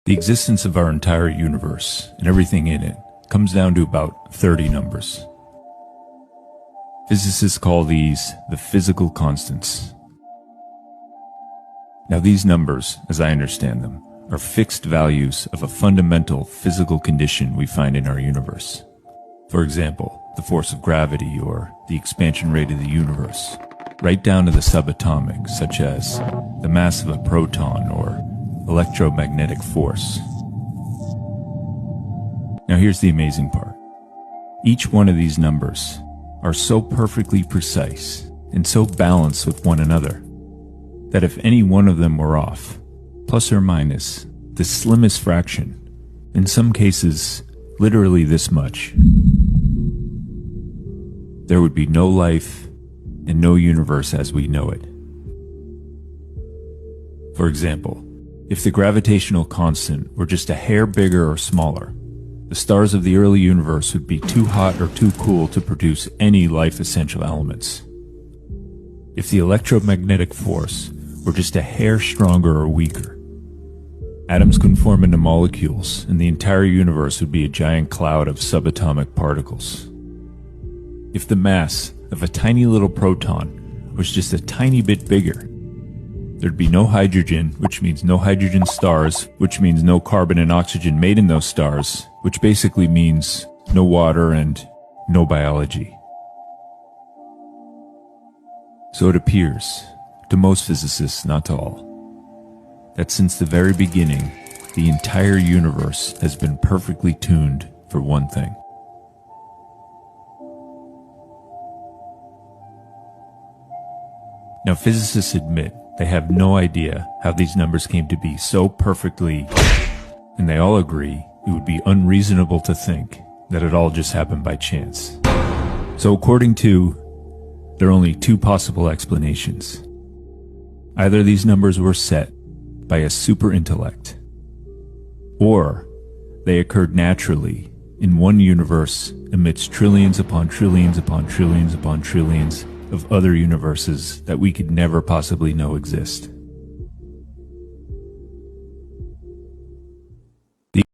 The existence of our entire universe and everything in it comes down to about 30 numbers. Physicists call these the physical constants. Now these numbers, as I understand them, are fixed values of a fundamental physical condition we find in our universe. For example, the force of gravity or the expansion rate of the universe, right down to the subatomic, such as the mass of a proton or electromagnetic force. Now here's the amazing part. Each one of these numbers are so perfectly precise and so balanced with one another that if any one of them were off, plus or minus the slimmest fraction, in some cases literally this much, there would be no life and no universe as we know it. For example, if the gravitational constant were just a hair bigger or smaller, the stars of the early universe would be too hot or too cool to produce any life-essential elements. If the electromagnetic force were just a hair stronger or weaker, atoms couldn't form into molecules, and the entire universe would be a giant cloud of subatomic particles. If the mass of a tiny little proton was just a tiny bit bigger, there'd be no hydrogen, which means no hydrogen stars, which means no carbon and oxygen made in those stars, which basically means no water and no biology. So it appears, to most physicists, not to all, that since the very beginning, the entire universe has been perfectly tuned for one thing. Now physicists admit they have no idea how these numbers came to be so perfectly, and they all agree it would be unreasonable to think that it all just happened by chance. So according to, there are only two possible explanations. Either these numbers were set by a super intellect, or they occurred naturally in one universe amidst trillions upon trillions upon trillions upon trillions of other universes that we could never possibly know exist.